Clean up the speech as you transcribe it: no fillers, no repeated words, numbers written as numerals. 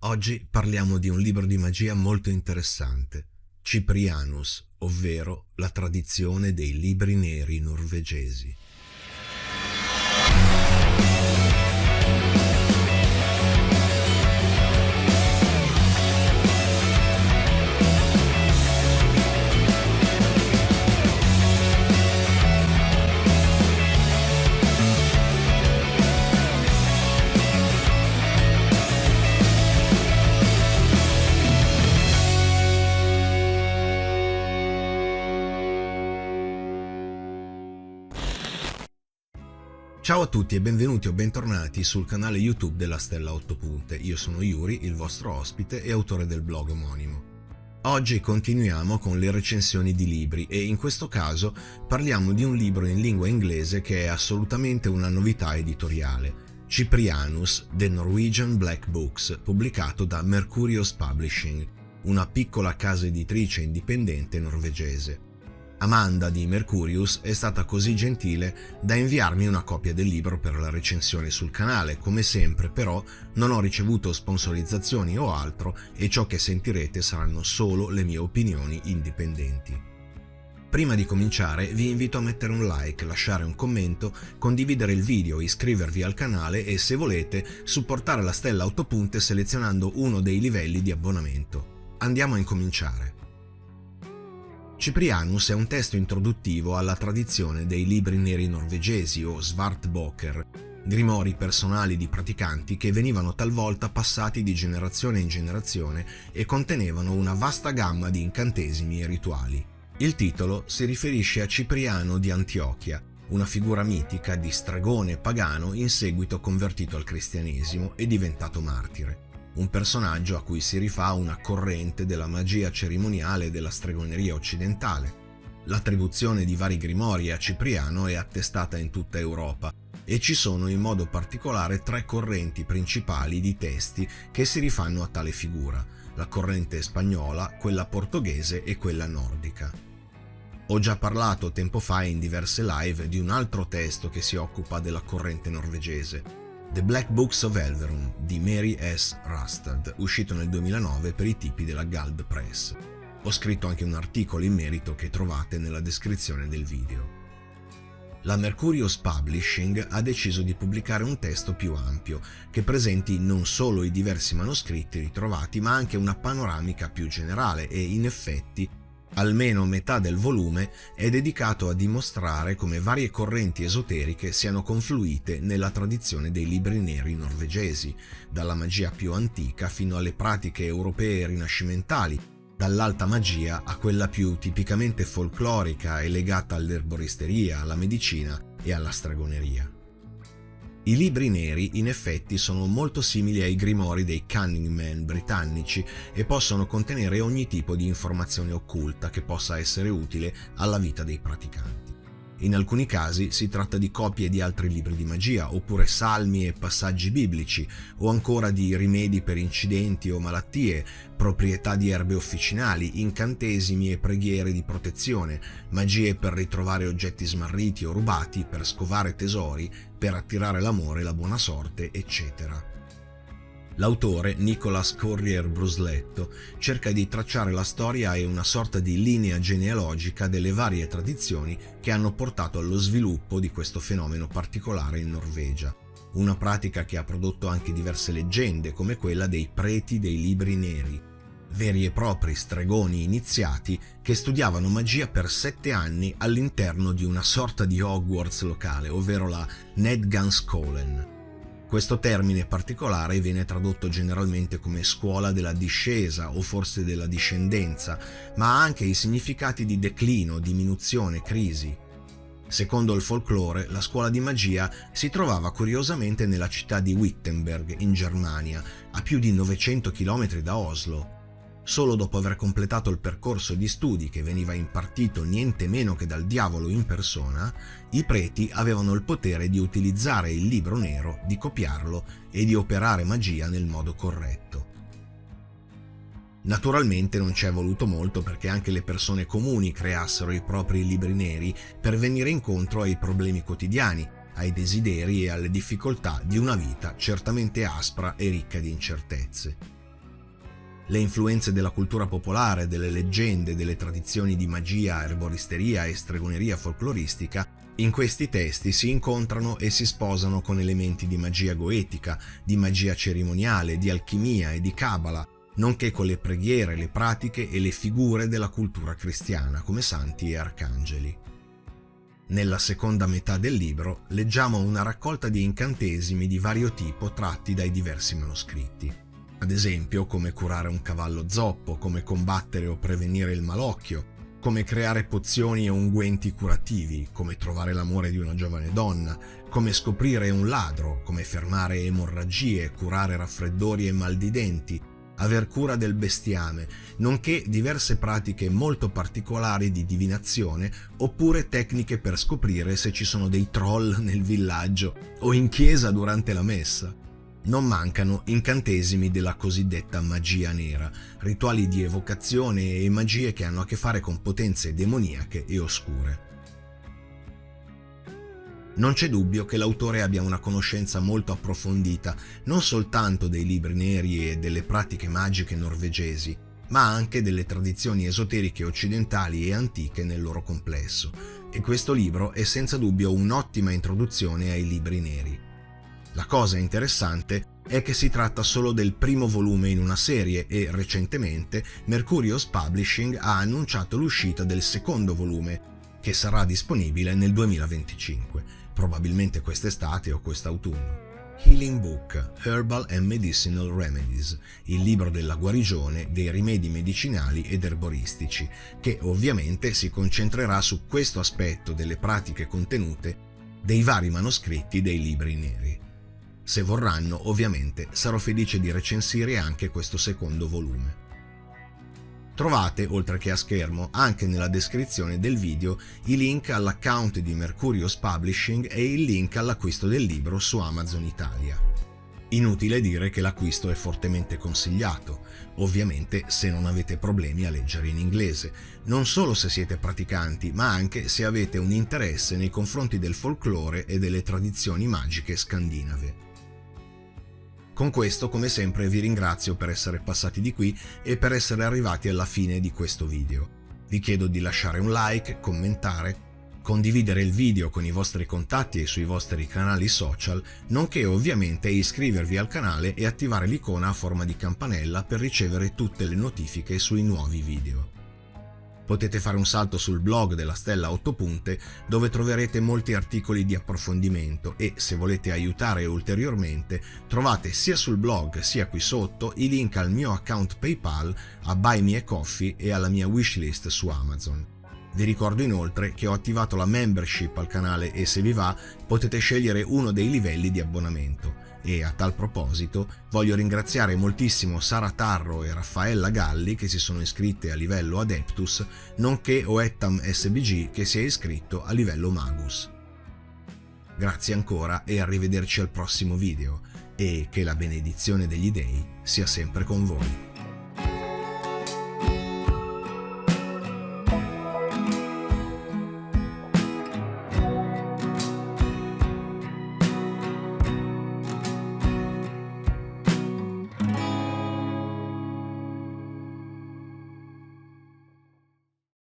Oggi parliamo di un libro di magia molto interessante, Cyprianus, ovvero la tradizione dei libri neri norvegesi. Ciao a tutti e benvenuti o bentornati sul canale YouTube della Stella a 8 Punte. Io sono Yuri, il vostro ospite e autore del blog omonimo. Oggi continuiamo con le recensioni di libri e in questo caso parliamo di un libro in lingua inglese che è assolutamente una novità editoriale, Cyprianus, The Norwegian Black Books, pubblicato da Mercurius Publishing, una piccola casa editrice indipendente norvegese. Amanda di Mercurius è stata così gentile da inviarmi una copia del libro per la recensione sul canale. Come sempre, però, non ho ricevuto sponsorizzazioni o altro e ciò che sentirete saranno solo le mie opinioni indipendenti. Prima di cominciare vi invito a mettere un like, lasciare un commento, condividere il video, iscrivervi al canale e, se volete, supportare la Stella a 8 Punte selezionando uno dei livelli di abbonamento. Andiamo a incominciare. Cyprianus è un testo introduttivo alla tradizione dei libri neri norvegesi o svartbøker, grimori personali di praticanti che venivano talvolta passati di generazione in generazione e contenevano una vasta gamma di incantesimi e rituali. Il titolo si riferisce a Cipriano di Antiochia, una figura mitica di stregone pagano in seguito convertito al cristianesimo e diventato martire. Un personaggio a cui si rifà una corrente della magia cerimoniale e della stregoneria occidentale. L'attribuzione di vari grimori a Cipriano è attestata in tutta Europa e ci sono in modo particolare tre correnti principali di testi che si rifanno a tale figura: la corrente spagnola, quella portoghese e quella nordica. Ho già parlato tempo fa in diverse live di un altro testo che si occupa della corrente norvegese, The Black Books of Elverum di Mary S. Rustad, uscito nel 2009 per i tipi della Gald Press. Ho scritto anche un articolo in merito che trovate nella descrizione del video. La Mercurius Publishing ha deciso di pubblicare un testo più ampio, che presenti non solo i diversi manoscritti ritrovati, ma anche una panoramica più generale e, in effetti, almeno metà del volume è dedicato a dimostrare come varie correnti esoteriche siano confluite nella tradizione dei libri neri norvegesi, dalla magia più antica fino alle pratiche europee rinascimentali, dall'alta magia a quella più tipicamente folclorica e legata all'erboristeria, alla medicina e alla stregoneria. I libri neri in effetti sono molto simili ai grimori dei Cunning Men britannici e possono contenere ogni tipo di informazione occulta che possa essere utile alla vita dei praticanti. In alcuni casi si tratta di copie di altri libri di magia, oppure salmi e passaggi biblici, o ancora di rimedi per incidenti o malattie, proprietà di erbe officinali, incantesimi e preghiere di protezione, magie per ritrovare oggetti smarriti o rubati, per scovare tesori, per attirare l'amore e la buona sorte, eccetera. L'autore, Nicholas Corrier Brusletto, cerca di tracciare la storia e una sorta di linea genealogica delle varie tradizioni che hanno portato allo sviluppo di questo fenomeno particolare in Norvegia, una pratica che ha prodotto anche diverse leggende come quella dei preti dei libri neri, veri e propri stregoni iniziati che studiavano magia per 7 anni all'interno di una sorta di Hogwarts locale, ovvero la Nedganskolen. Questo termine particolare viene tradotto generalmente come scuola della discesa o forse della discendenza, ma ha anche i significati di declino, diminuzione, crisi. Secondo il folklore, la scuola di magia si trovava curiosamente nella città di Wittenberg, in Germania, a più di 900 km da Oslo. Solo dopo aver completato il percorso di studi che veniva impartito niente meno che dal diavolo in persona, i preti avevano il potere di utilizzare il libro nero, di copiarlo e di operare magia nel modo corretto. Naturalmente non ci è voluto molto perché anche le persone comuni creassero i propri libri neri per venire incontro ai problemi quotidiani, ai desideri e alle difficoltà di una vita certamente aspra e ricca di incertezze. Le influenze della cultura popolare, delle leggende, delle tradizioni di magia, erboristeria e stregoneria folcloristica in questi testi si incontrano e si sposano con elementi di magia goetica, di magia cerimoniale, di alchimia e di cabala, nonché con le preghiere, le pratiche e le figure della cultura cristiana come santi e arcangeli. Nella seconda metà del libro leggiamo una raccolta di incantesimi di vario tipo tratti dai diversi manoscritti. Ad esempio, come curare un cavallo zoppo, come combattere o prevenire il malocchio, come creare pozioni e unguenti curativi, come trovare l'amore di una giovane donna, come scoprire un ladro, come fermare emorragie, curare raffreddori e mal di denti, aver cura del bestiame, nonché diverse pratiche molto particolari di divinazione oppure tecniche per scoprire se ci sono dei troll nel villaggio o in chiesa durante la messa. Non mancano incantesimi della cosiddetta magia nera, rituali di evocazione e magie che hanno a che fare con potenze demoniache e oscure. Non c'è dubbio che l'autore abbia una conoscenza molto approfondita non soltanto dei libri neri e delle pratiche magiche norvegesi, ma anche delle tradizioni esoteriche occidentali e antiche nel loro complesso, e questo libro è senza dubbio un'ottima introduzione ai libri neri. La cosa interessante è che si tratta solo del primo volume in una serie e recentemente Mercurius Publishing ha annunciato l'uscita del secondo volume, che sarà disponibile nel 2025, probabilmente quest'estate o quest'autunno. Healing Book, Herbal and Medicinal Remedies, il libro della guarigione, dei rimedi medicinali ed erboristici, che ovviamente si concentrerà su questo aspetto delle pratiche contenute dei vari manoscritti dei libri neri. Se vorranno, ovviamente, sarò felice di recensire anche questo secondo volume. Trovate, oltre che a schermo, anche nella descrizione del video i link all'account di Mercurius Publishing e il link all'acquisto del libro su Amazon Italia. Inutile dire che l'acquisto è fortemente consigliato, ovviamente se non avete problemi a leggere in inglese, non solo se siete praticanti, ma anche se avete un interesse nei confronti del folklore e delle tradizioni magiche scandinave. Con questo, come sempre, vi ringrazio per essere passati di qui e per essere arrivati alla fine di questo video. Vi chiedo di lasciare un like, commentare, condividere il video con i vostri contatti e sui vostri canali social, nonché ovviamente iscrivervi al canale e attivare l'icona a forma di campanella per ricevere tutte le notifiche sui nuovi video. Potete fare un salto sul blog della Stella a 8 Punte, dove troverete molti articoli di approfondimento e, se volete aiutare ulteriormente, trovate sia sul blog sia qui sotto i link al mio account PayPal, a Buy Me a Coffee e alla mia wishlist su Amazon. Vi ricordo inoltre che ho attivato la membership al canale e se vi va potete scegliere uno dei livelli di abbonamento. E a tal proposito voglio ringraziare moltissimo Sara Tarro e Raffaella Galli che si sono iscritte a livello Adeptus, nonché Oettam SBG che si è iscritto a livello Magus. Grazie ancora e arrivederci al prossimo video, e che la benedizione degli dei sia sempre con voi.